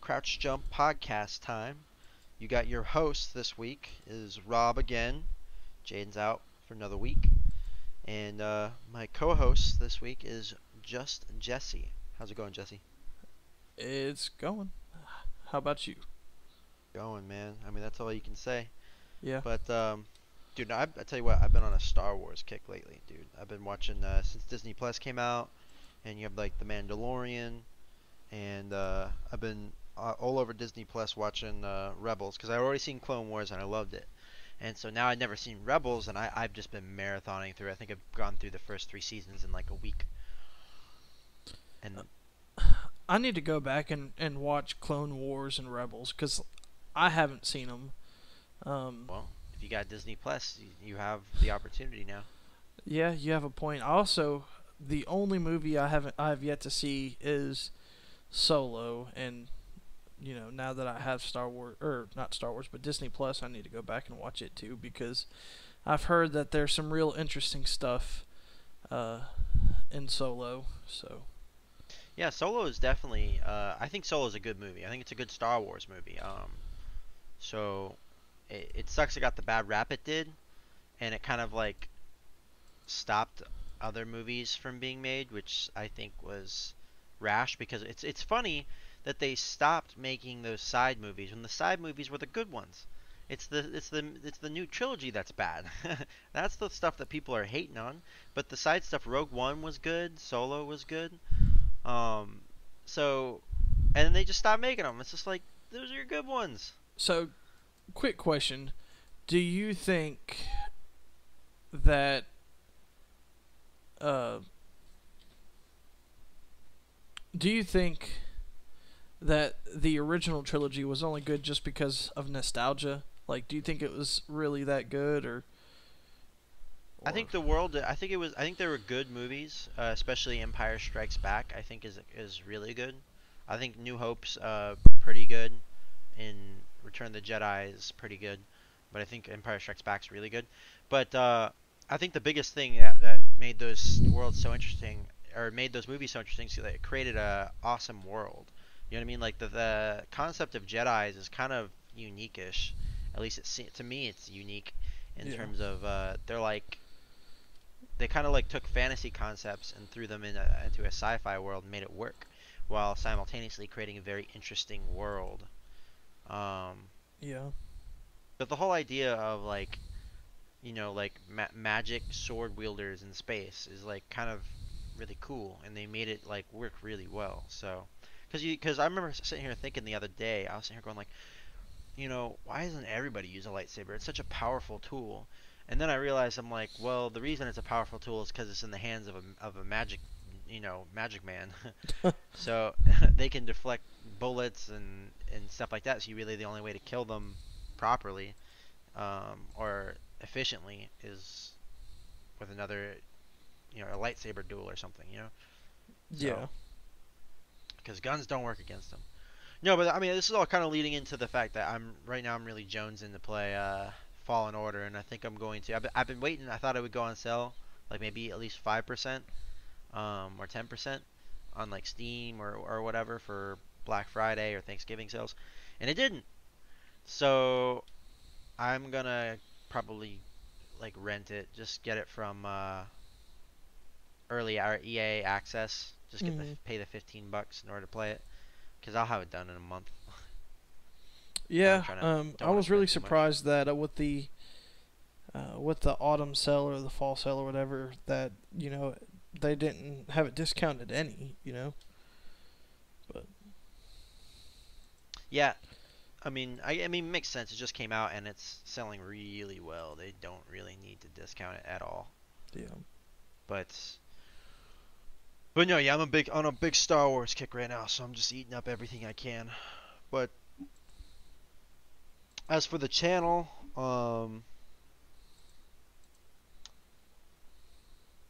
Crouch Jump podcast time. You got your host this week is Rob again. Jaden's out for another week. And my co-host this week is just Jesse. How's it going, Jesse? It's going. How about you? Going, man. I mean, that's all you can say. Yeah. But, dude, I tell you what, I've been on a Star Wars kick lately, dude. I've been watching since Disney Plus came out, and you have like The Mandalorian, and I've been all over Disney Plus watching Rebels because I already seen Clone Wars and I loved it. And so now I'd never seen Rebels, and I've just been marathoning through. I think I've gone through the first three seasons in like a week. And I need to go back and watch Clone Wars and Rebels because I haven't seen them. well, if you got Disney Plus, you have the opportunity now. Yeah, you have a point. Also, the only movie I have yet to see is Solo, and now that I have Star Wars, or not Star Wars, but Disney Plus, I need to go back and watch it too because I've heard that there's some real interesting stuff uh, in Solo. So Yeah, Solo is definitely. I think Solo is a good movie. I think it's a good Star Wars movie. So it sucks it got the bad rap it did, and it kind of like stopped other movies from being made, which I think was rash because it's funny that they stopped making those side movies when the side movies were the good ones. It's the new trilogy that's bad. That's the stuff that people are hating on. But the side stuff, Rogue One was good, Solo was good. Um, so and then they just stopped making them. It's just like those are your good ones. so quick question: Do you think that uh, do you think that the original trilogy was only good just because of nostalgia? Like, do you think it was really that good, or I or think the world. I think it was. I think they were good movies, especially Empire Strikes Back. I think is really good. I think New Hope's pretty good, and Return of the Jedi is pretty good, but I think Empire Strikes Back's really good. But I think the biggest thing that made those worlds so interesting, or made those movies so interesting, is that it created a awesome world. You know what I mean? Like the concept of Jedi's is kind of unique-ish. At least to me, it's unique in yeah, terms of they're like they kind of like took fantasy concepts and threw them into a sci-fi world and made it work, while simultaneously creating a very interesting world. Um, yeah, but the whole idea of like like magic sword wielders in space is like kind of really cool, and they made it like work really well. So, because I remember sitting here thinking the other day, I was sitting here going like, why doesn't everybody use a lightsaber? It's such a powerful tool. And then I realized I'm like, well, the reason it's a powerful tool is because it's in the hands of a magic man. So they can deflect bullets and stuff like that. So you really the only way to kill them properly or efficiently is with another, a lightsaber duel or something. So yeah, because guns don't work against them. No, but I mean, this is all kind of leading into the fact that I'm really jonesing to play Fallen Order, and I think I'm going to. I've been waiting. I thought it would go on sale, like maybe at least 5%, or 10% on like Steam or whatever for Black Friday or Thanksgiving sales, and it didn't. So I'm gonna probably like rent it, just get it from early or EA access. Just get the hmm pay the $15 in order to play it, because I'll have it done in a month. And I'm yeah. trying to don't I want to was really spend too much. surprised that with the autumn sale or the fall sale or whatever that they didn't have it discounted any. But Yeah, I mean, it makes sense. It just came out and it's selling really well. They don't really need to discount it at all. yeah, But no, yeah, I'm a big on a big Star Wars kick right now, so I'm just eating up everything I can. But as for the channel,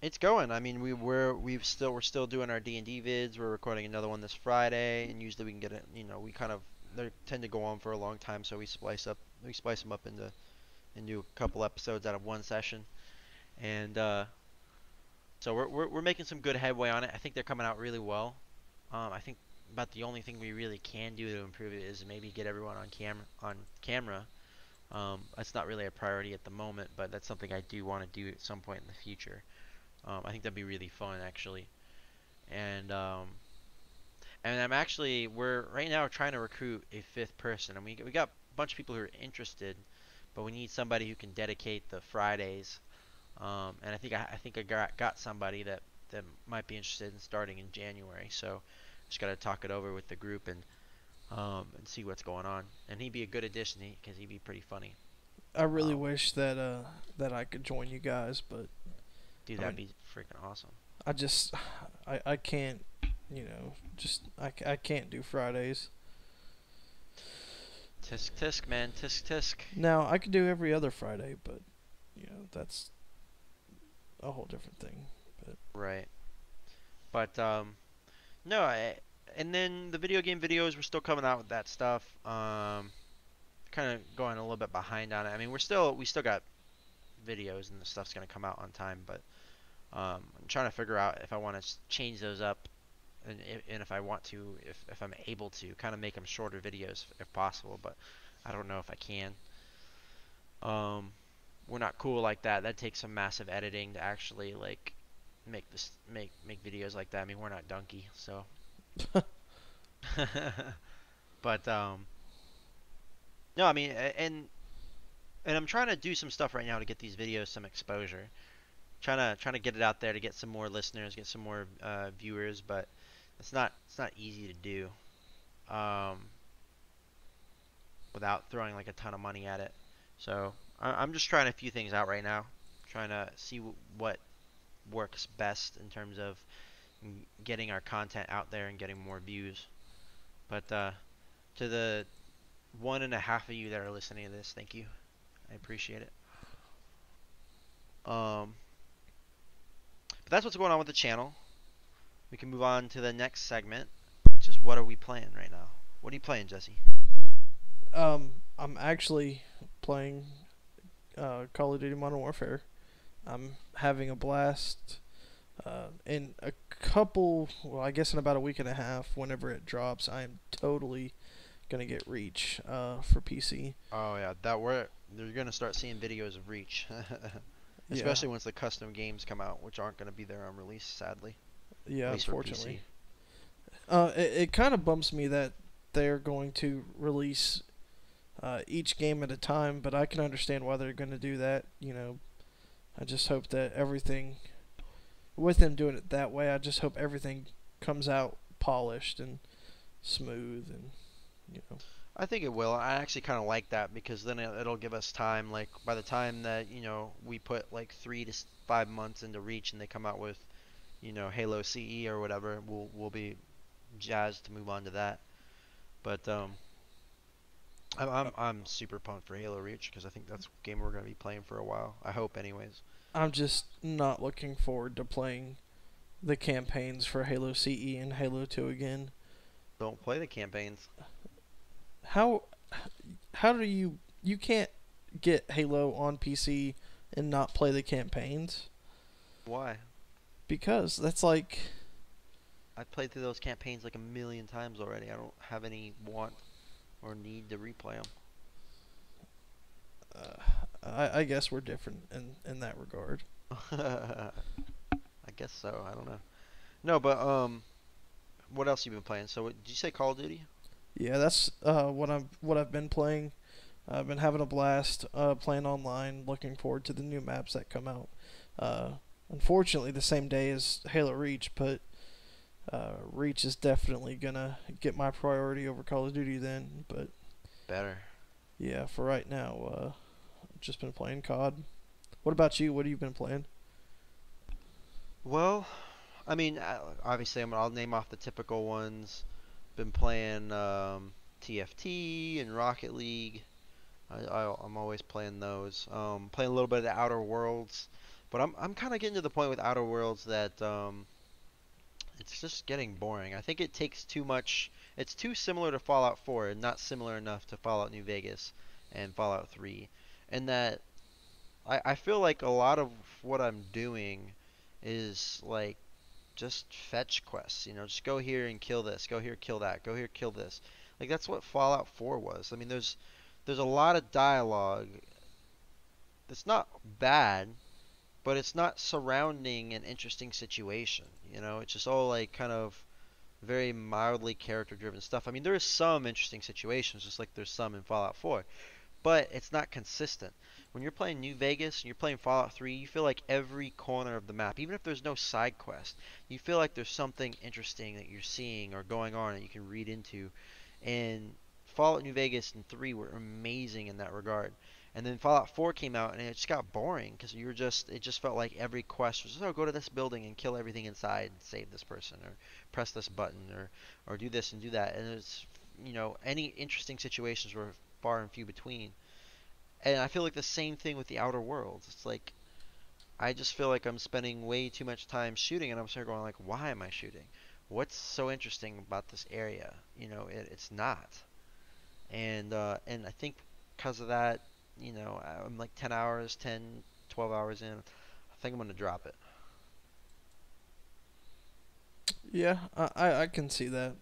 it's going. I mean, we're still doing our D&D vids. We're recording another one this Friday, and usually we can get it. We kind of they tend to go on for a long time, so we splice them up into a couple episodes out of one session, and so we're making some good headway on it. I think they're coming out really well. I think about the only thing we really can do to improve it is maybe get everyone on camera. That's not really a priority at the moment, but that's something I do want to do at some point in the future. I think that'd be really fun actually. And I'm actually we're right now trying to recruit a fifth person, and we got a bunch of people who are interested, but we need somebody who can dedicate the Fridays. And I think I got somebody that might be interested in starting in January. So just gotta talk it over with the group and see what's going on. And he'd be a good addition because he'd be pretty funny. I really Um, wish that I could join you guys, but Dude, I that'd mean, be freaking awesome. I just I can't, just I can't do Fridays. Tisk tisk man, tisk tisk. Now I could do every other Friday, but that's a whole different thing. But Right. But no, and then the video game videos, we're still coming out with that stuff. Kind of going a little bit behind on it. I mean, we still got videos and the stuff's gonna come out on time, but I'm trying to figure out if I want to change those up, and if I want to, if I'm able to, kind of make them shorter videos if possible. But I don't know if I can. Um, we're not cool like that. That takes some massive editing to actually like make videos like that. I mean, we're not Donkey, so. But no, I mean, and I'm trying to do some stuff right now to get these videos some exposure. Trying to get it out there to get some more listeners, get some more viewers, but it's not easy to do um, without throwing like a ton of money at it. So I'm just trying a few things out right now, trying to see what works best in terms of getting our content out there and getting more views. But to the 1.5 of you that are listening to this, thank you. I appreciate it. Um, but that's what's going on with the channel. We can move on to the next segment, which is what are we playing right now? What are you playing, Jesse? I'm actually playing Call of Duty Modern Warfare. I'm having a blast. In a couple, well, I guess in about a week and a half, whenever it drops, I am totally gonna get Reach for PC. Oh yeah, you're gonna start seeing videos of Reach, Yeah, especially once the custom games come out, which aren't gonna be there on release, sadly, yeah. at least for Unfortunately, PC. it kind of bumps me that they're going to release each game at a time, but I can understand why they're going to do that. I just hope that everything, with them doing it that way, I just hope everything comes out polished and smooth, and you know. I think it will. I actually kind of like that because then it'll give us time. Like by the time that we put like 3 to 5 months into Reach and they come out with Halo CE or whatever, we'll be jazzed to move on to that. But I'm super pumped for Halo Reach because I think that's a game we're gonna be playing for a while. I hope, anyways. I'm just not looking forward to playing the campaigns for Halo CE and Halo 2 again. Don't play the campaigns. How how do you can't get Halo on PC and not play the campaigns? Why? Because that's like I've played through those campaigns like a million times already. I don't have any want or need to replay I guess we're different in that regard. them. I guess so. I don't know. No, but what else you been playing? So, did you say Call of Duty? Yeah, that's what I've been playing. I've been having a blast playing online. Looking forward to the new maps that come out. Uh, Unfortunately, the same day as Halo Reach, but Reach is definitely gonna get my priority over Call of Duty then. But Better. yeah, for right now, I've just been playing COD. What about you? What have you been playing? Well, I mean, obviously, I'll name off the typical ones. Been playing TFT and Rocket League. I'm always playing those. Playing a little bit of the Outer Worlds, but I'm kind of getting to the point with Outer Worlds that it's just getting boring. I think it takes too much. It's too similar to Fallout 4 and not similar enough to Fallout New Vegas and Fallout 3. And that I feel like a lot of what I'm doing is like just fetch quests. You know, just go here and kill this, go here, kill that, go here, kill this. Like that's what Fallout 4 was. I mean, there's a lot of dialogue that's not bad, but it's not surrounding an interesting situation. You know, it's just all like kind of very mildly character driven stuff. I mean, there is some interesting situations, just like there's some in Fallout 4, but it's not consistent. When you're playing New Vegas and you're playing Fallout 3, you feel like every corner of the map, even if there's no side quest, you feel like there's something interesting that you're seeing or going on that you can read into. And Fallout New Vegas and 3 were amazing in that regard. And then Fallout 4 came out and it just got boring because it just felt like every quest was, oh, go to this building and kill everything inside and save this person or press this button or do this and do that. And it's, you know, any interesting situations were far and few between. And I feel like the same thing with the Outer Worlds. It's like I just feel like I'm spending way too much time shooting, and I'm sort of going like, why am I shooting? What's so interesting about this area? You know, it's not. And I think because of that, you know, I'm like 10 hours, 10, 12 hours in. I think I'm gonna drop it. Yeah, I can see that.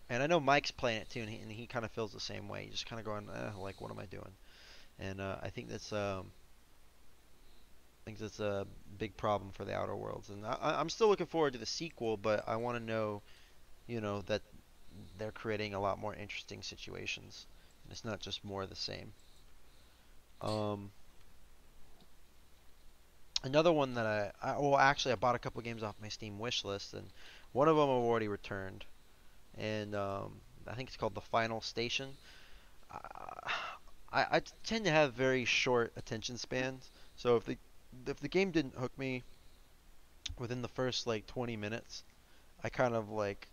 And I know Mike's playing it too, and he kind of feels the same way. He's just kind of going, like, what am I doing? And I think that's a big problem for the Outer Worlds. And I'm still looking forward to the sequel, but I want to know, you know, that they're creating a lot more interesting situations. And it's not just more of the same. Um, Another one that well, actually, I bought a couple games off my Steam wish list, and one of them I've already returned. And I think it's called The Final Station. I, I tend to have very short attention spans, so if the game didn't hook me within the first like 20 minutes, I kind of like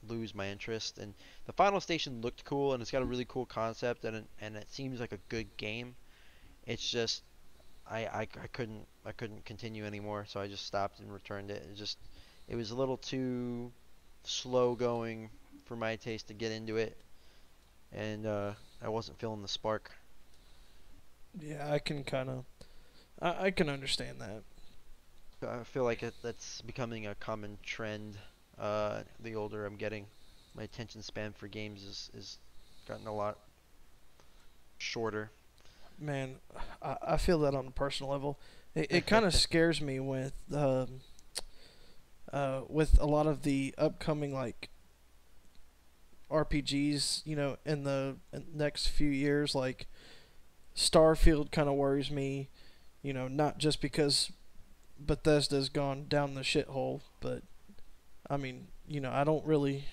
lose my interest. And the Final Station looked cool, and it's got a really cool concept, and it seems like a good game. It's just I couldn't continue anymore, so I just stopped and returned it. It was a little too slow going for my taste to get into it, and I wasn't feeling the spark. Yeah, I can kind of I can understand that. I feel like that's becoming a common trend. The older I'm getting, my attention span for games is gotten a lot shorter. Man, I feel that on a personal level. It kind of scares me with a lot of the upcoming like RPGs, you know, in the next few years. Like Starfield kind of worries me, you know, not just because Bethesda's gone down the shithole, but I mean, you know, I don't really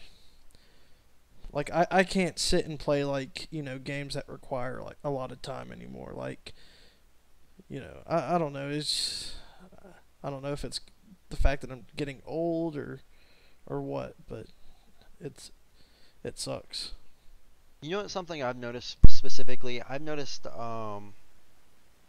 like I can't sit and play like, you know, games that require like a lot of time anymore. Like, you know, I don't know. It's I don't know if it's the fact that I'm getting old or what, but it's it sucks. You know, something I've noticed specifically. I've noticed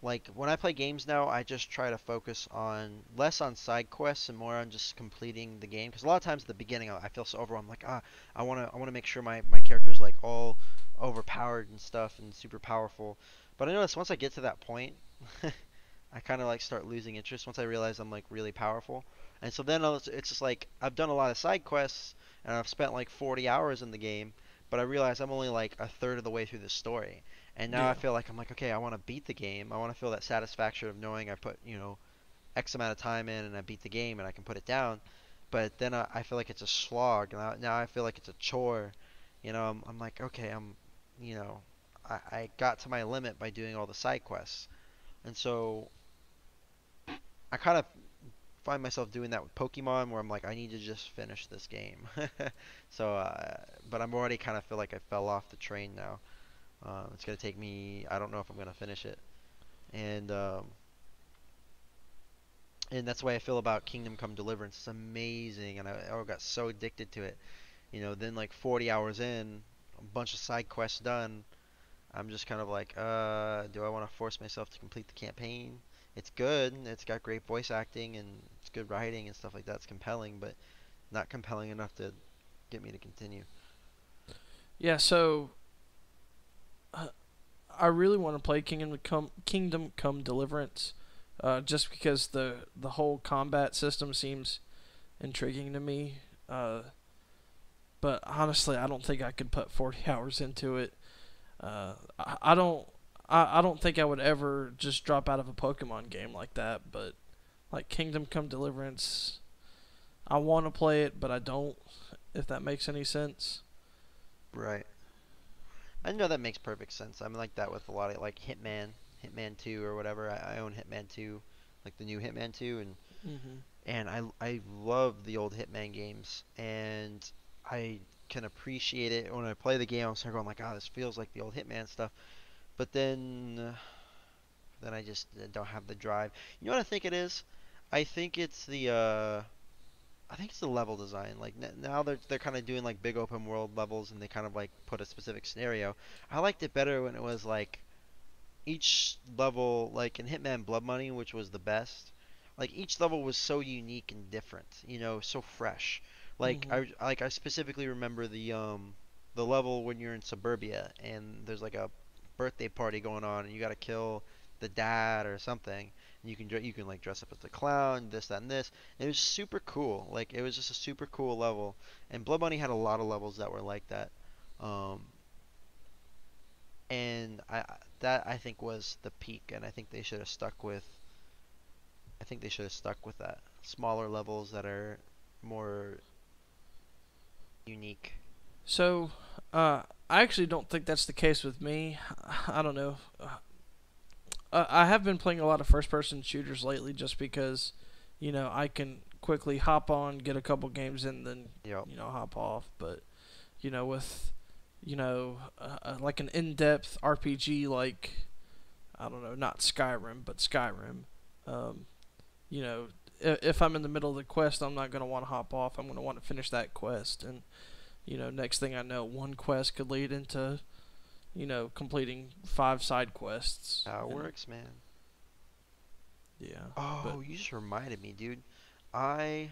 like when I play games now, I just try to focus on less on side quests and more on just completing the game. Because a lot of times at the beginning, I feel so overwhelmed. Like, I wanna make sure my character's like all overpowered and stuff and super powerful. But I notice once I get to that point, I kind of like start losing interest once I realize I'm like really powerful. And so then it's just like I've done a lot of side quests and I've spent like 40 hours in the game, but I realize I'm only like a third of the way through the story. And now I Yeah. feel like I'm like, okay, I want to beat the game. I want to feel that satisfaction of knowing I put, you know, X amount of time in and I beat the game and I can put it down. But then I feel like it's a slog. Now I feel like it's a chore. You know, I'm like, okay, you know, I got to my limit by doing all the side quests. And so I kind of find myself doing that with Pokemon where I'm like, I need to just finish this game. So, but I'm already kind of feel like I fell off the train now. It's gonna take me. I don't know if I'm gonna finish it, and and that's the way I feel about Kingdom Come Deliverance. It's amazing, and I got so addicted to it. You know, then like 40 hours in, a bunch of side quests done. I'm just kind of like, do I want to force myself to complete the campaign? It's good. It's got great voice acting and it's good writing and stuff like that. It's compelling, but not compelling enough to get me to continue. Yeah, so uh, I really want to play Kingdom Come Deliverance, just because the whole combat system seems intriguing to me. But honestly, I don't think I could put 40 hours into it. I don't. I don't think I would ever just drop out of a Pokemon game like that. But like Kingdom Come Deliverance, I want to play it, but I don't. If that makes any sense. Right. I know that makes perfect sense. I'm like that with a lot of like Hitman 2 or whatever. I own Hitman 2, like the new Hitman 2, Mhm. and I love the old Hitman games, and I can appreciate it when I play the game. I'm starting going like, oh, this feels like the old Hitman stuff. But then I just don't have the drive. You know what I think it is? I think it's I think it's the level design. Like now they're kind of doing like big open world levels, and they kind of like put a specific scenario. I liked it better when it was like each level, like in Hitman Blood Money, which was the best. Like each level was so unique and different, so fresh. Like Mhm. I specifically remember the level when you're in suburbia and there's like a birthday party going on and you got to kill the dad or something. And you can like dress up as the clown, this, that, and this. It was super cool. Like it was just a super cool level. And Blood Money had a lot of levels that were like that. Um, and that I think was the peak, and I think they should have stuck with. I think they should have stuck with that. Smaller levels that are more unique. So, I actually don't think that's the case with me. I don't know. I have been playing a lot of first-person shooters lately, just because, I can quickly hop on, get a couple games in, then Yep. hop off. But with like an in-depth RPG, like I don't know, not Skyrim, but Skyrim. Um, you know, if I'm in the middle of the quest, I'm not gonna want to hop off. I'm gonna want to finish that quest, and next thing I know, one quest could lead into completing 5 side quests, How it and works, man. yeah, but Oh, you just reminded me, dude. I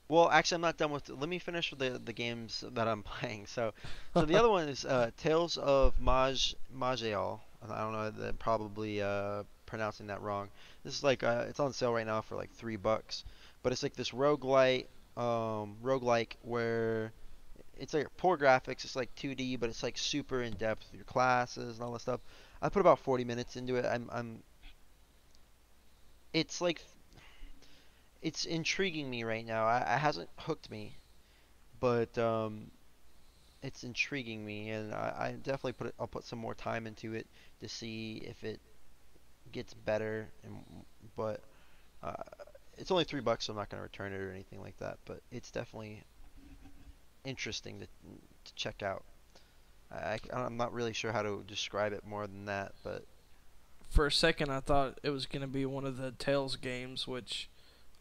Well, actually, I'm not done with. Let me finish with the games that I'm playing. So the other one is Tales of Maj'Al. I don't know, probably pronouncing that wrong. This is like it's on sale right now for like $3, but it's like this roguelike where it's like poor graphics. It's like 2D, but it's like super in depth. Your classes and all that stuff. I put about 40 minutes into it. It's like it's intriguing me right now. It hasn't hooked me, but it's intriguing me, and I definitely I'll put some more time into it to see if it gets better. But uh, it's only $3, so I'm not gonna return it or anything like that. But it's definitely interesting to check out. I'm not really sure how to describe it more than that, but for a second I thought it was gonna be one of the Tales games, which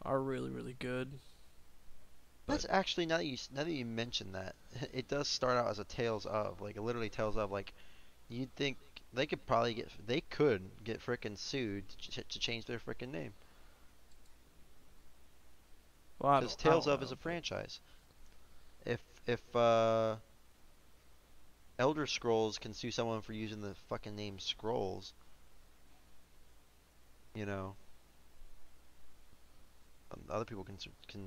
are really really good. But that's actually now that you mention that, it does start out as a Tales of, like literally Tales of, like you'd think they could get frickin' sued to change their frickin' name, well, because I Tales don't of is a know, but franchise. If Elder Scrolls can sue someone for using the fucking name Scrolls, you know, other people can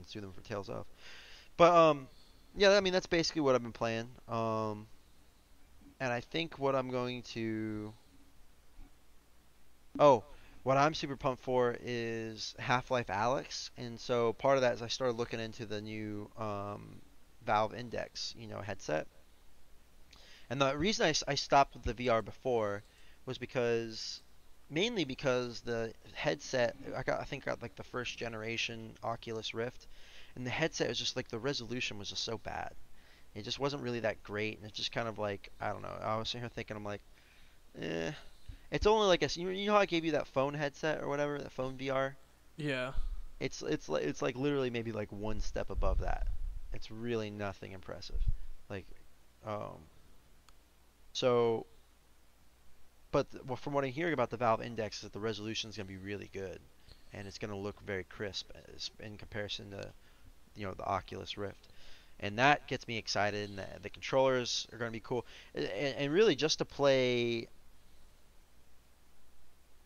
sue them for Tales of. But yeah, I mean that's basically what I've been playing. And I think what I'm going to oh, what I'm super pumped for is Half-Life Alyx, and so part of that is I started looking into the new Valve Index, headset. And the reason I stopped with the VR before was mainly because the headset I think got like the first generation Oculus Rift, and the headset was just like the resolution was just so bad. It just wasn't really that great, and it's just kind of like I don't know. I was sitting here thinking I'm like, eh. It's only like you know how I gave you that phone headset or whatever, that phone VR. yeah. It's like literally maybe like one step above that. It's really nothing impressive. Like um so well, from what I'm hearing about the Valve Index is that the resolution is going to be really good, and it's going to look very crisp in comparison to the Oculus Rift, and that gets me excited. And the controllers are going to be cool, and really just to play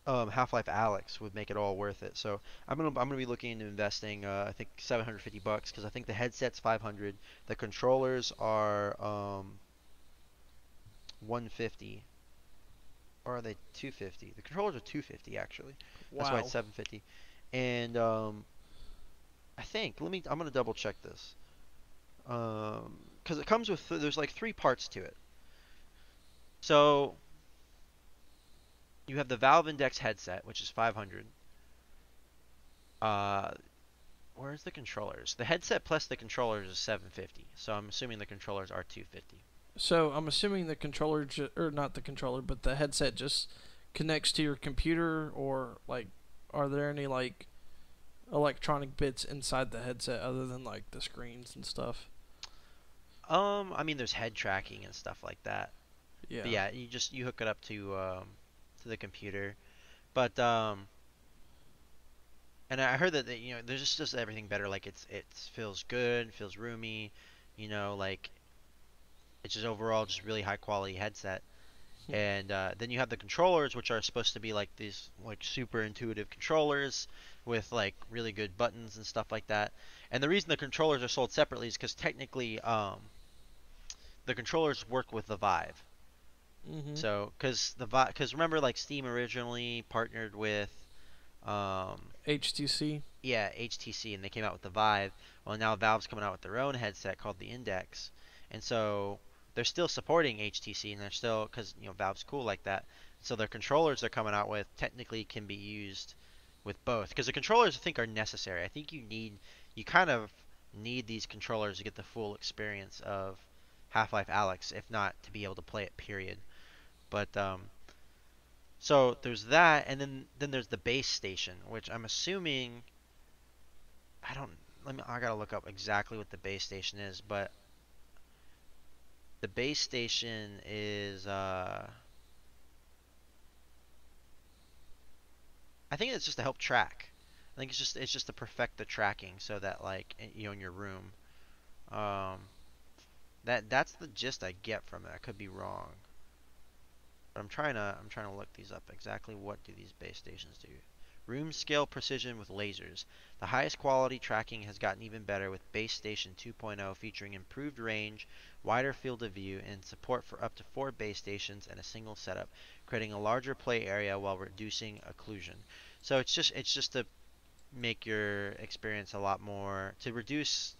Half-Life Alyx would make it all worth it. So I'm gonna be looking into investing I think 750 bucks because I think the headset's 500, the controllers are 150, or are they 250? The controllers are 250 actually. That's why it's Wow. 750. And I think I'm gonna double check this. Because it comes with there's like three parts to it. So you have the Valve Index headset, which is 500. Uh, Where's the controllers? The headset plus the controllers is 750. So I'm assuming the controllers are 250. So I'm assuming the controller, or not the controller, but the headset just connects to your computer, or like, are there any like electronic bits inside the headset other than like the screens and stuff? I mean, there's head tracking and stuff like that. But Yeah. yeah, you hook it up to the computer. But and I heard that there's just everything better. Like it feels good, feels roomy, like it's just overall just really high quality headset. And then you have the controllers, which are supposed to be like these like super intuitive controllers with like really good buttons and stuff like that. And the reason the controllers are sold separately is because technically the controllers work with the Vive. Mhm. So because remember like Steam originally partnered with um, HTC. yeah, HTC, and they came out with the Vive. Well, now Valve's coming out with their own headset called the Index, and so they're still supporting HTC, and they're still because Valve's cool like that. So their controllers they're coming out with technically can be used with both because the controllers I think are necessary. I think you kind of need these controllers to get the full experience of Half-Life Alyx, if not to be able to play it. Period. But so there's that, and then there's the base station, which I'm assuming I don't. I gotta look up exactly what the base station is, but the base station is. I think it's just to help track. I think it's just to perfect the tracking so that like in your room. Um, that's the gist I get from it. I could be wrong, but I'm trying to look these up. Exactly what do these base stations do? Room scale precision with lasers. The highest quality tracking has gotten even better with Base Station 2.0 featuring improved range, wider field of view, and support for up to 4 base stations in a single setup, creating a larger play area while reducing occlusion. So it's just to make your experience a lot more to reduce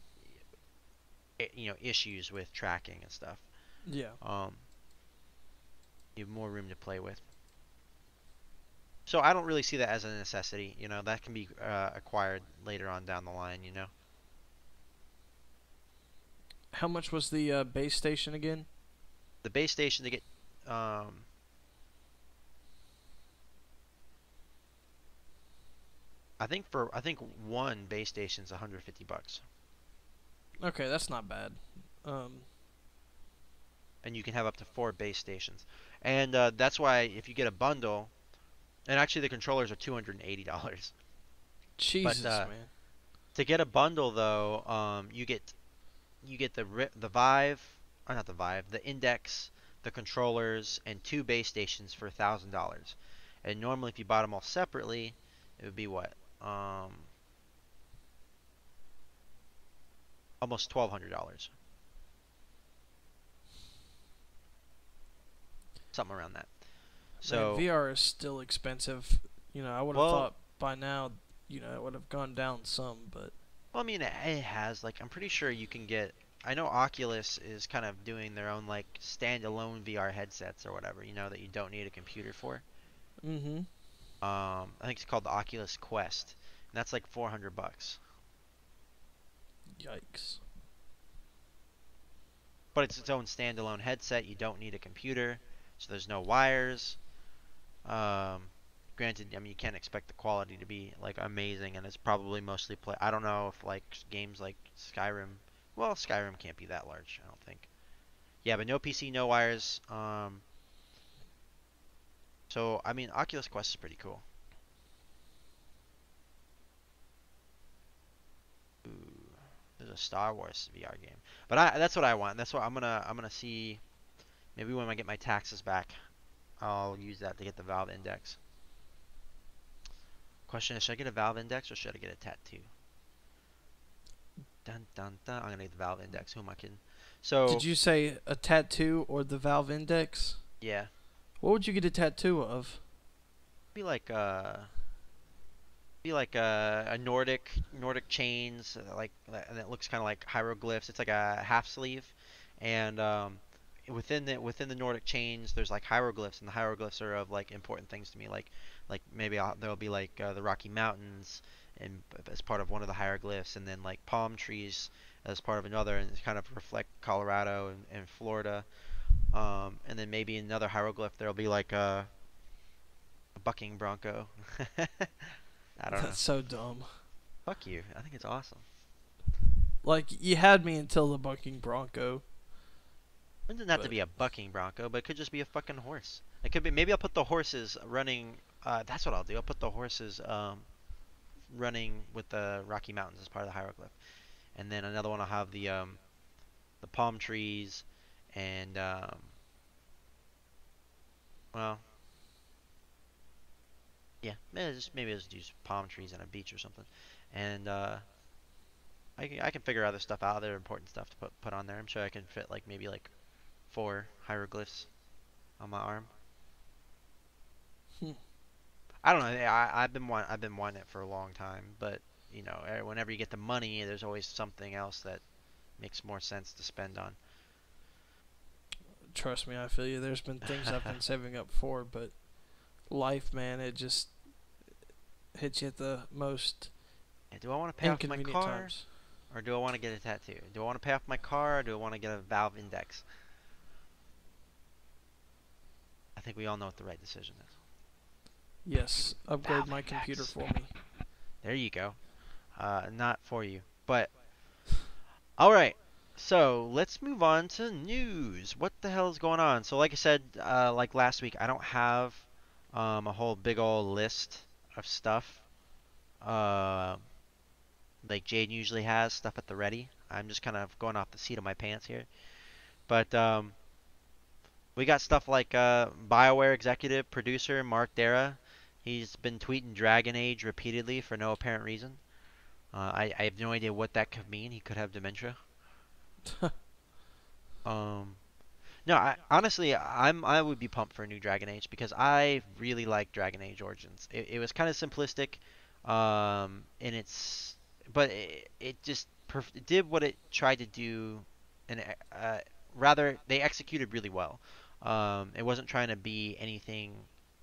issues with tracking and stuff. Yeah. Um, you have more room to play with. So I don't really see that as a necessity. That can be acquired later on down the line. How much was the base station again? The base station to get, um, I think one base station's 150 bucks, Okay, that's not bad. Um, and you can have up to 4 base stations. And that's why if you get a bundle, and actually the controllers are $280. But Jesus, man. to get a bundle though, you get the Vive, or not the Vive, the Index, the controllers, and 2 base stations for $1,000. And normally, if you bought them all separately, it would be what? Almost $1,200, something around that. Man, So, VR is still expensive. I would have well, thought by now, it would have gone down some, but I mean, it has like I'm pretty sure you can get. I know Oculus is kind of doing their own like standalone VR headsets or whatever, that you don't need a computer for. mm-hmm. I think it's called the Oculus Quest, and that's like 400 bucks. Yikes. But it's its own standalone headset. You don't need a computer, so there's no wires. Um, Granted, I mean you can't expect the quality to be like amazing, and it's probably mostly play. I don't know if like games like Skyrim. Well, Skyrim can't be that large, I don't think. Yeah, but no PC, no wires. So I mean, Oculus Quest is pretty cool. Ooh, there's a Star Wars VR game, but that's what I want. That's what I'm gonna see. Maybe when I get my taxes back, I'll use that to get the Valve Index. Question is, should I get a Valve Index or should I get a tattoo? Dun dun dun. I'm gonna get the Valve Index. Who am I kidding? Did So you say a tattoo or the Valve Index? yeah, What would you get a tattoo of? be like a Nordic chains and it looks kind of like hieroglyphs. It's like a half sleeve, and within the Nordic chains, there's like hieroglyphs, and the hieroglyphs are of like important things to me. Like maybe there'll be like the Rocky Mountains, and as part of one of the hieroglyphs, and then like palm trees as part of another, and it kind of reflect Colorado and Florida. And then maybe another hieroglyph there'll be like a bucking bronco. I don't know. That's so dumb. Fuck you. I think it's awesome. Like, you had me until the bucking bronco, It doesn't have to but be a bucking bronco, but it could just be a fucking horse. It could be maybe I'll put the horses running. That's what I'll do. I'll put the horses running with the Rocky Mountains as part of the hieroglyph, and then another one I'll have the palm trees, and well, yeah, maybe just use palm trees on a beach or something, and I can figure other stuff out, other important stuff to put on there. I'm sure I can fit like maybe like 4 hieroglyphs on my arm. hmm, I don't know. I've been wanting it for a long time, but whenever you get the money, there's always something else that makes more sense to spend on. trust me, I feel you. There's been things I've been saving up for, but life, man, it just hits you at the most Yeah, do I want to pay off my inconvenient car, times. or do I want to get a tattoo? Do I want to pay off my car, or do I want to get a Valve Index? I think we all know what the right decision is. Yes, upgrade Valve my computer Index. for me. There you go. Not for you, but all right. So let's move on to news. What the hell is going on? So like I said, like last week, I don't have a whole big old list of stuff. Uh, like Jade usually has stuff at the ready. I'm just kind of going off the seat of my pants here. But we got stuff like BioWare executive producer Mark Dara. He's been tweeting Dragon Age repeatedly for no apparent reason. I have no idea what that could mean. He could have dementia. Um, no, honestly, I would be pumped for a new Dragon Age because I really like Dragon Age Origins. It was kind of simplistic, and but it just it did what it tried to do, and rather they executed really well. It wasn't trying to be anything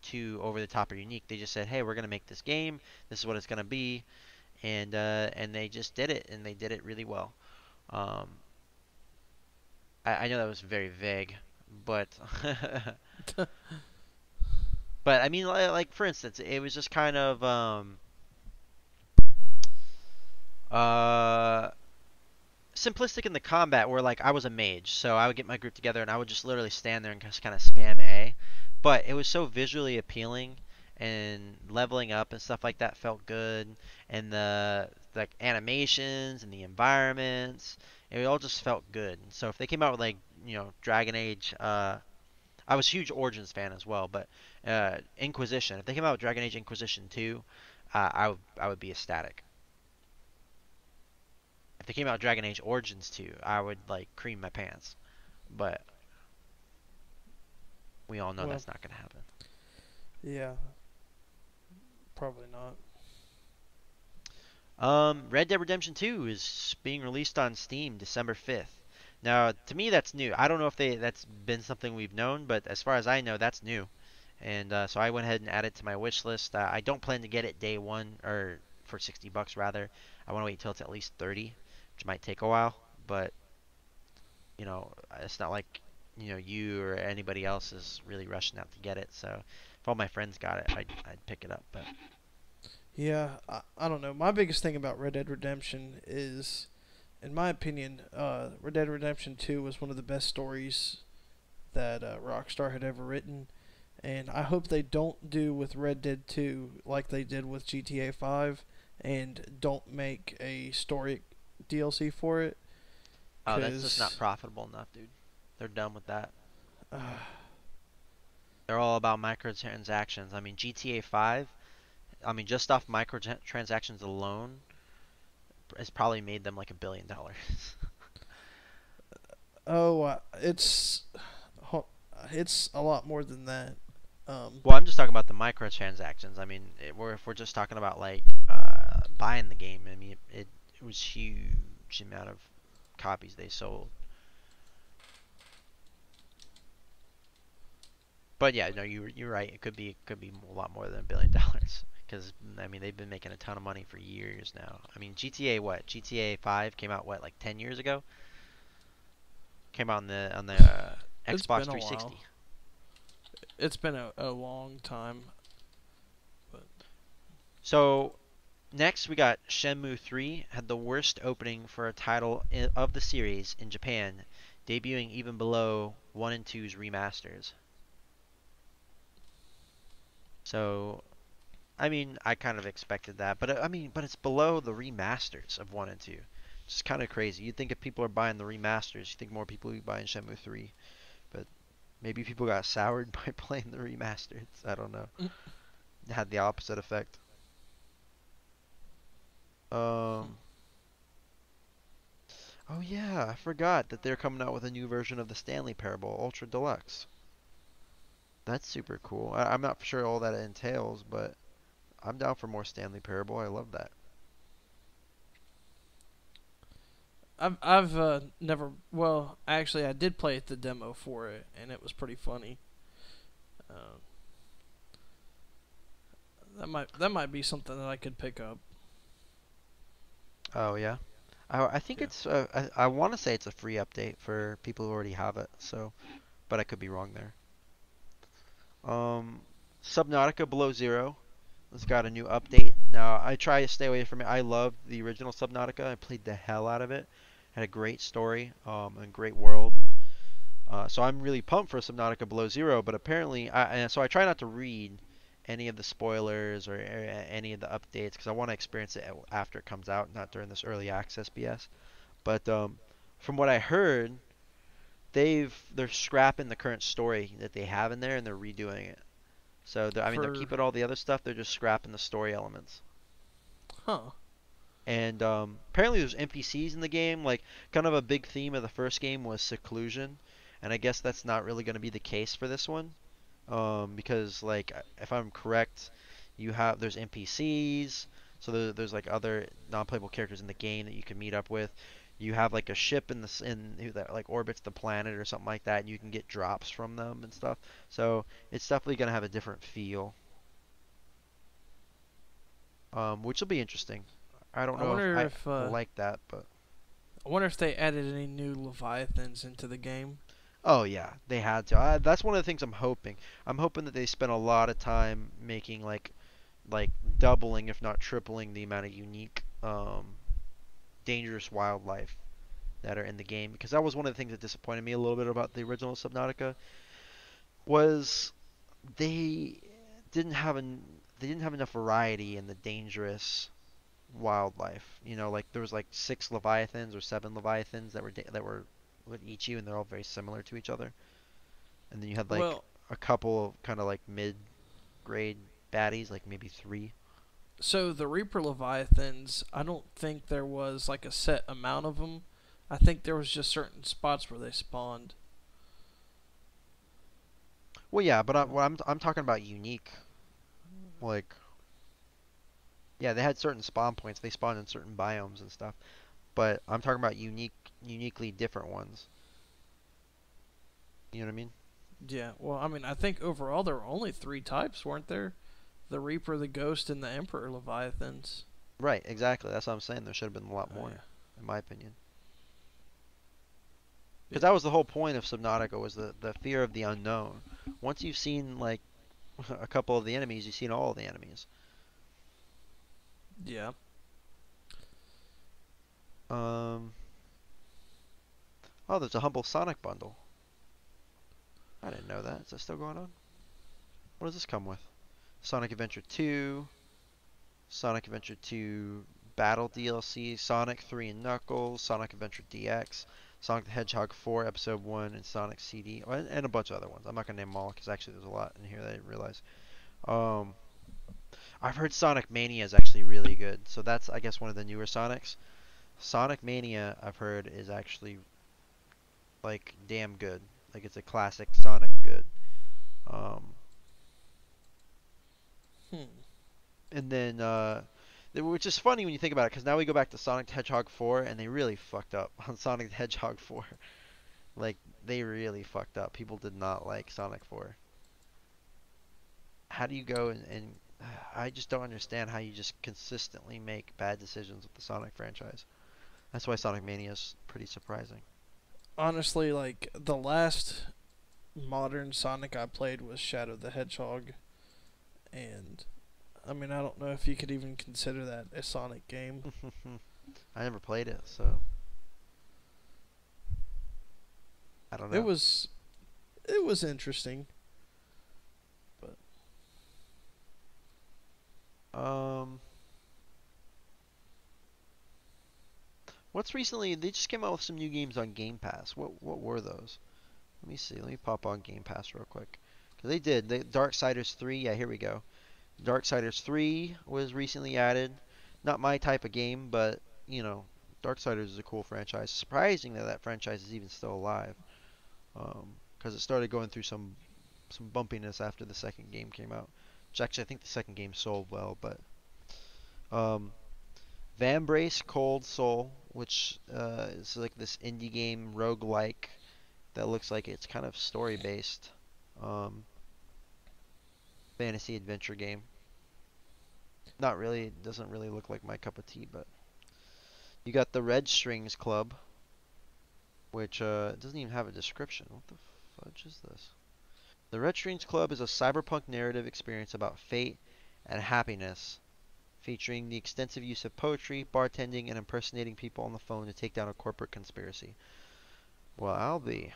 too over the top or unique. They just said, hey, we're gonna make this game. This is what it's gonna be, and they just did it, and they did it really well. Um, I know that was very vague, but but I mean, like for instance, it was just kind of uh simplistic in the combat where like I was a mage, so I would get my group together and I would just literally stand there and just kind of spam A. But it was so visually appealing and leveling up and stuff like that felt good and the like animations and the environments, it all just felt good. So if they came out with like, Dragon Age, I was a huge Origins fan as well, but Inquisition, if they came out with Dragon Age Inquisition 2, I would be ecstatic. If they came out with Dragon Age Origins 2, I would like cream my pants. But we all know Well, that's not going to happen. yeah, probably not. Red Dead Redemption 2 is being released on Steam December 5th. Now, to me, that's new. I don't know if that's been something we've known, but as far as I know, that's new. And so I went ahead and added it to my wish list. I don't plan to get it day one or for $60 rather. I want to wait till it's at least 30, which might take a while. But it's not like you or anybody else is really rushing out to get it. So if all my friends got it, I'd pick it up. But Yeah, I don't know. My biggest thing about Red Dead Redemption is, in my opinion, Red Dead Redemption 2 was one of the best stories that Rockstar had ever written. And I hope they don't do with Red Dead 2 like they did with GTA 5 and don't make a story DLC for it. oh, that's just not Because profitable enough, dude. They're done with that. They're all about microtransactions. I mean, GTA 5 I mean, just off microtransactions alone, has probably made them like $1 billion. Oh, it's a lot more than that. Um, Well, I'm just talking about the microtransactions. I mean, if we're just talking about like buying the game, I mean, it was huge amount of copies they sold. But yeah, no, you're right. It could be a lot more than $1 billion because I mean they've been making a ton of money for years now. I mean GTA what? GTA 5 came out what like 10 years ago? Came out on the it's Xbox been a while. 360. It's been a long time. But So next we got Shenmue 3 had the worst opening for a title of the series in Japan, debuting even below 1 and two's remasters. So I mean, I kind of expected that, but I mean, but it's below the remasters of 1 and 2. It's kind of crazy. You'd think if people are buying the remasters, you think more people would be buying Shenmue 3, but maybe people got soured by playing the remasters. I don't know. mm, It had the opposite effect. hmm. Um, oh yeah, I forgot that they're coming out with a new version of the Stanley Parable Ultra Deluxe. That's super cool. I'm not sure all that entails, but I'm down for more Stanley Parable. I love that. I've never. Well, actually, I did play the demo for it, and it was pretty funny. Uh, that might be something that I could pick up. Oh yeah. I think Yeah. it's I want to say it's a free update for people who already have it. So, but I could be wrong there. Um, Subnautica Below Zero has got a new update. Now I try to stay away from it. I loved the original Subnautica. I played the hell out of it. Had a great story, and great world. So I'm really pumped for Subnautica Below Zero. But apparently, and so I try not to read any of the spoilers or any of the updates because I want to experience it after it comes out, not during this early access BS. But from what I heard, they're scrapping the current story that they have in there and they're redoing it. So I mean they're For keeping all the other stuff. They're just scrapping the story elements. huh? And apparently there's NPCs in the game. Like kind of a big theme of the first game was seclusion, and I guess that's not really going to be the case for this one. Because like if I'm correct, there's NPCs, so there's like other non-playable characters in the game that you can meet up with. You have like a ship that like orbits the planet or something like that, and you can get drops from them and stuff. So it's definitely gonna have a different feel, which will be interesting. I don't I know if wonder I if like that, but I wonder if they added any new Leviathans into the game. oh yeah, they had to. That's one of the things I'm hoping. I'm hoping that they spent a lot of time making like doubling, if not tripling, the amount of unique, dangerous wildlife that are in the game. Because that was one of the things that disappointed me a little bit about the original Subnautica was they didn't have an they didn't have enough variety in the dangerous wildlife. You know, like there was like 6 leviathans or 7 leviathans that would eat you, and they're all very similar to each other. And then you had like Well, a couple of kind of like mid-grade baddies, like maybe 3. so the Reaper Leviathans, I don't think there was like a set amount of them. I think there was just certain spots where they spawned. Well, yeah, but I'm talking about unique. Like, yeah, they had certain spawn points. They spawned in certain biomes and stuff. But I'm talking about uniquely different ones. You know what I mean? Yeah. Well, I mean, I think overall there were only three types, weren't there? The Reaper, the Ghost, and the Emperor Leviathans. Right, exactly. That's what I'm saying. There should have been a lot Oh more, yeah. in my opinion. Because Yeah. that was the whole point of Subnautica was the fear of the unknown. Once you've seen like a couple of the enemies, you've seen all of the enemies. Yeah. Um, oh, there's a Humble Sonic bundle. I didn't know that. Is that still going on? What does this come with? Sonic Adventure 2, Sonic Adventure 2 Battle DLC, Sonic 3 and Knuckles, Sonic Adventure DX, Sonic the Hedgehog 4 Episode 1, and Sonic CD, and a bunch of other ones. I'm not gonna name them all because actually there's a lot in here that I didn't realize. Um, I've heard Sonic Mania is actually really good. So that's I guess one of the newer Sonics. Sonic Mania I've heard is actually like damn good. Like it's a classic Sonic good. Um, Hmm. and then which is funny when you think about it, because now we go back to Sonic the Hedgehog 4, and they really fucked up on Sonic the Hedgehog 4. Like they really fucked up. People did not like Sonic 4. How do you go and I just don't understand how you just consistently make bad decisions with the Sonic franchise. That's why Sonic Mania is pretty surprising. Honestly, like the last modern Sonic I played was Shadow the Hedgehog, and I mean I don't know if you could even consider that a Sonic game. I never played it, so I don't It know. was it was interesting, but Um, what's recently? They just came out with some new games on Game Pass. What were those? Let me see. Let me pop on Game Pass real quick. 'Cause they did. Darksiders 3. Yeah, here we go. Darksiders 3 was recently added. Not my type of game, but you know, Darksiders is a cool franchise. Surprising that that franchise is even still alive. Because it started going through some bumpiness after the second game came out. Which actually I think the second game sold well, but um, Vambrace Cold Soul, which is like this indie game roguelike that looks like it's kind of story based um, fantasy adventure game. Not really, it doesn't really look like my cup of tea, but you got the Red Strings Club, which doesn't even have a description. What the fudge is this? The Red Strings Club is a cyberpunk narrative experience about fate and happiness, featuring the extensive use of poetry, bartending, and impersonating people on the phone to take down a corporate conspiracy. Well, I'll be.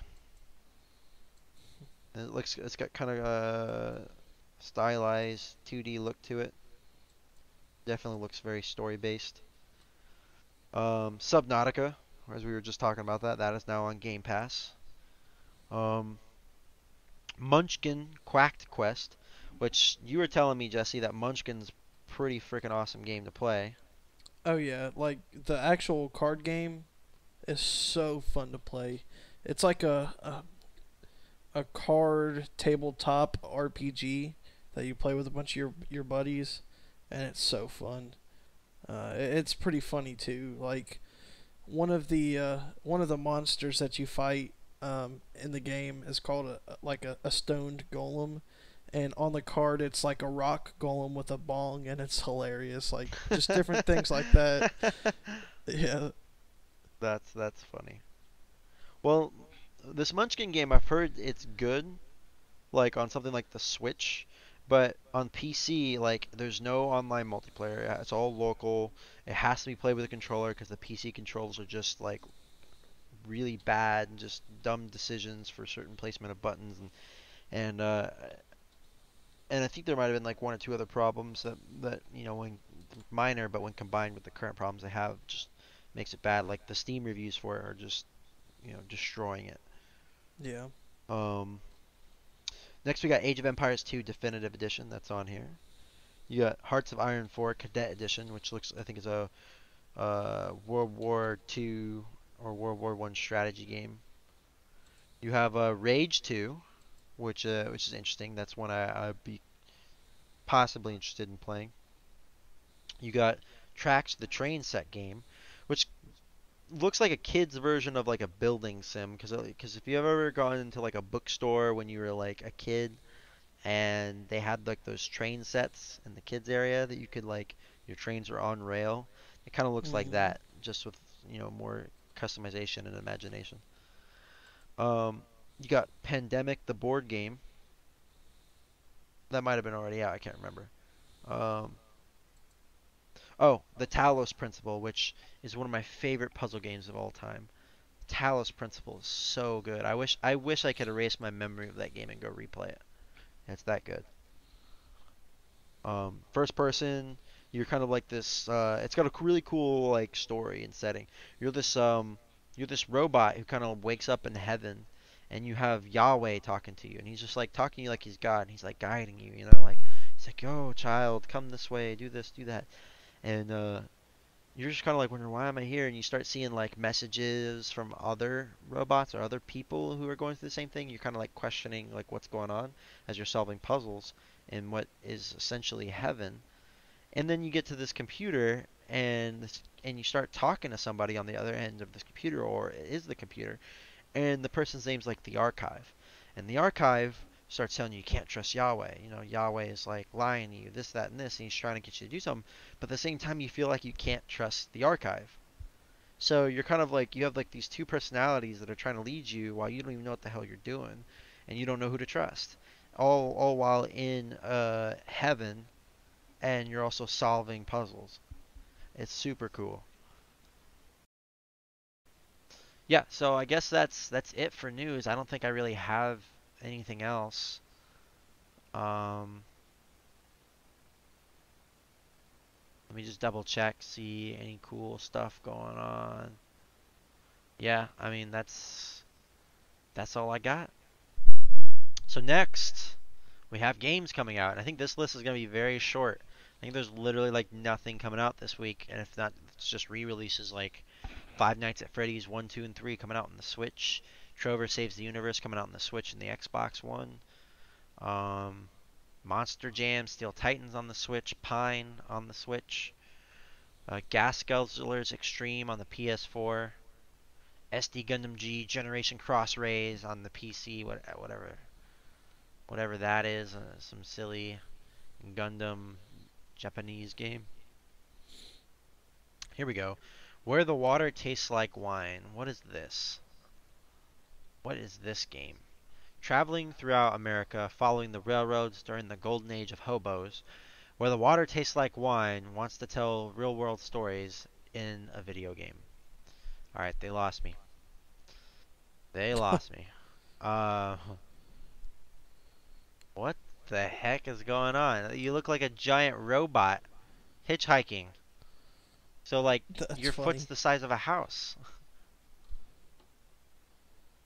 And it looks, it's got kind of a stylized 2D look to it. Definitely looks very story based. Subnautica, as we were just talking about that is now on Game Pass. Um, Munchkin Quacked Quest, which you were telling me, Jesse, that Munchkin's pretty freaking awesome game to play. oh yeah, like the actual card game is so fun to play. It's like a card tabletop RPG that you play with a bunch of your buddies, and it's so fun. It's pretty funny too. Like one of the monsters that you fight in the game is called a stoned golem, and on the card it's like a rock golem with a bong, and it's hilarious. Like just different things like that. Yeah. That's funny. Well, this Munchkin game, I've heard it's good, like on something like the Switch, but on PC, like there's no online multiplayer. It's all local. It has to be played with a controller because the PC controls are just like really bad and just dumb decisions for certain placement of buttons and and I think there might have been like one or two other problems that when minor, but when combined with the current problems they have, just makes it bad. Like the Steam reviews for it are just destroying it. Yeah. Um, Next we got Age of Empires 2 Definitive Edition that's on here. You got Hearts of Iron 4 Cadet Edition, which looks I think is a World War II or World War One strategy game. You have Rage 2, which is interesting. That's one I'd be possibly interested in playing. You got Tracks the Train Set game, which looks like a kid's version of like a building sim. Because if you have ever gone into like a bookstore when you were like a kid and they had like those train sets in the kids area that you could like your trains are on rail, it kind of looks like Hmm. that, just with more customization and imagination. Um, you got Pandemic, the board game. That might have been already out. I can't remember. Um, oh, the Talos Principle, which is one of my favorite puzzle games of all time. Talos Principle is so good. I wish I could erase my memory of that game and go replay it. It's that good. First person, you're kind of like this. It's got a really cool like story and setting. You're this you're this robot who kind of wakes up in heaven, and you have Yahweh talking to you, and he's just like talking to you like he's God, and he's like guiding you. Like It's like, "Yo, child, come this way, do this, do that," and you're just kind of like wondering, why am I here? And you start seeing like messages from other robots or other people who are going through the same thing. You're kind of like questioning like what's going on as you're solving puzzles in what is essentially heaven. And then you get to this computer and you start talking to somebody on the other end of this computer, or it is the computer, and the person's name's like the archive. And the archive starts telling you you can't trust Yahweh. You know, Yahweh is like lying to you, this, that, and this, and he's trying to get you to do something. But at the same time, you feel like you can't trust the archive. So you're kind of like, you have like these two personalities that are trying to lead you while you don't even know what the hell you're doing, and you don't know who to trust. All while in heaven, and you're also solving puzzles. It's super cool. Yeah, so I guess that's it for news. I don't think I really have anything else. Um, Let me just double check, see any cool stuff going on. Yeah, I mean that's all I got. So next, we have games coming out, and I think this list is gonna be very short. I think there's literally like nothing coming out this week, and if not, it's just re-releases like Five Nights at Freddy's 1, 2, and 3 coming out on the Switch. Trover Saves the Universe coming out on the Switch and the Xbox One. Um, Monster Jam, Steel Titans on the Switch, Pine on the Switch. Gas Guzzlers Extreme on the PS4, SD Gundam G Generation Cross Rays on the PC, whatever that is, some silly Gundam Japanese game. Here we go. Where the Water Tastes Like Wine. What is this? What is this game? Traveling throughout America, following the railroads during the golden age of hobos, where the water tastes like wine, wants to tell real world stories in a video game. Alright, they lost me. They lost me. Uh, what the heck is going on? You look like a giant robot hitchhiking. So, like, That's your foot's funny. the size of a house.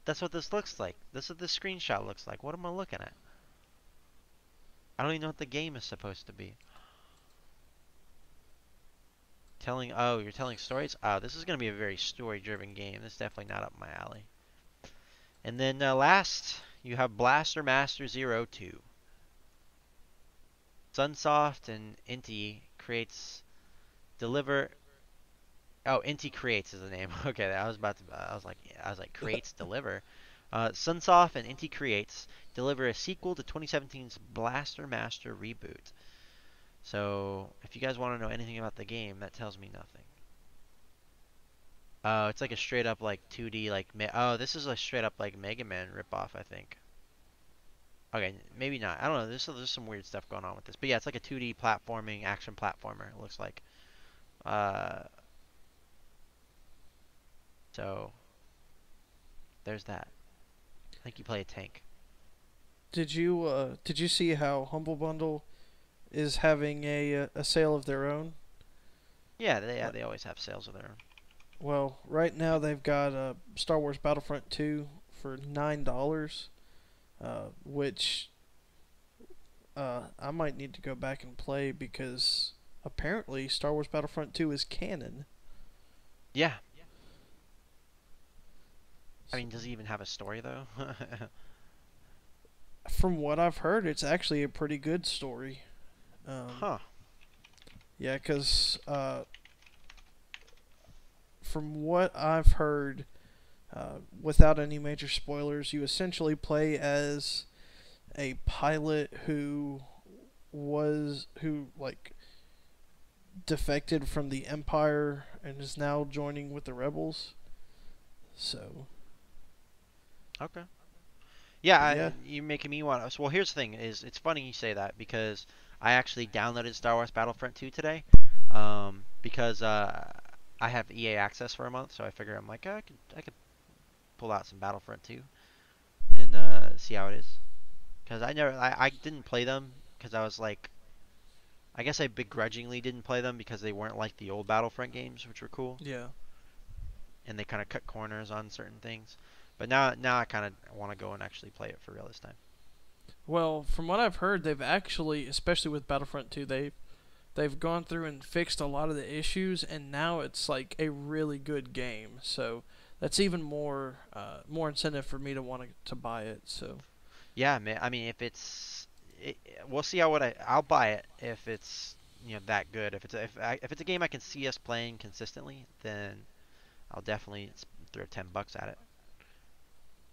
That's what this looks like. This is what the screenshot looks like. What am I looking at? I don't even know what the game is supposed to be. Oh, you're telling stories? Oh, this is going to be a very story-driven game. This is definitely not up my alley. And then last, you have Blaster Master Zero 2. Sunsoft and Inti creates deliver. Oh, Inti creates is the name. Okay, I was like creates deliver. Sunsoft and Inti creates deliver a sequel to 2017's Blaster Master reboot. So if you guys want to know anything about the game, that tells me nothing. Oh, it's like a straight up like 2D like oh, this is a straight up like Mega Man ripoff, I think. Okay, maybe not. I don't know. There's some weird stuff going on with this, but yeah, it's like a 2D platforming action platformer. It looks like. Uh, so there's that. I think you play a tank. Did you see how Humble Bundle is having a sale of their own? Yeah, Like, they always have sales of their own. well, right now they've got Star Wars Battlefront 2 for $9, which I might need to go back and play because apparently Star Wars Battlefront 2 is canon. Yeah, I mean, does he even have a story though? From what I've heard, it's actually a pretty good story. Huh. Yeah, because from what I've heard, without any major spoilers, you essentially play as a pilot who like defected from the Empire and is now joining with the rebels. So Okay. Yeah, yeah, you're making me want. Well, here's the thing: is it's funny you say that because I actually downloaded Star Wars Battlefront 2 today, because I have EA access for a month, so I figure I'm like, I could pull out some Battlefront 2 and see how it is. Because I didn't play them because I was like, I guess I begrudgingly didn't play them because they weren't like the old Battlefront games, which were cool, yeah. and they kind of cut corners on certain things. But now I kind of want to go and actually play it for real this time. Well, from what I've heard, they've actually, especially with Battlefront 2, they've gone through and fixed a lot of the issues, and now it's like a really good game. So that's even more incentive for me to want to buy it. So Yeah, man. I mean, if we'll see how I'll buy it if it's that good. If it's a game I can see us playing consistently, then I'll definitely throw $10 at it.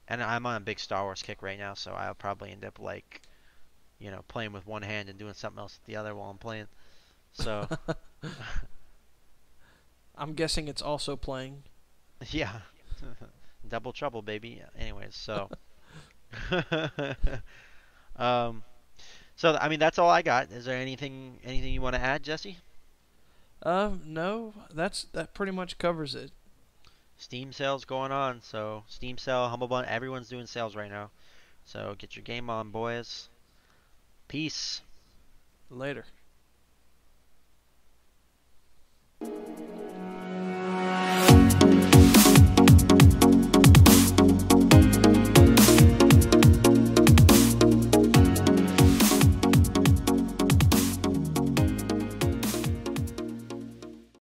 And I'm on a big Star Wars kick right now, so I'll probably end up like playing with one hand and doing something else with the other while I'm playing. So I'm guessing it's also playing. yeah, double trouble, baby. Anyways, so um, so I mean that's all I got. Is there anything you want to add, Jesse? No, that pretty much covers it. Steam sales going on, so Steam sale, Humble Bundle, everyone's doing sales right now. So get your game on, boys. Peace. Later.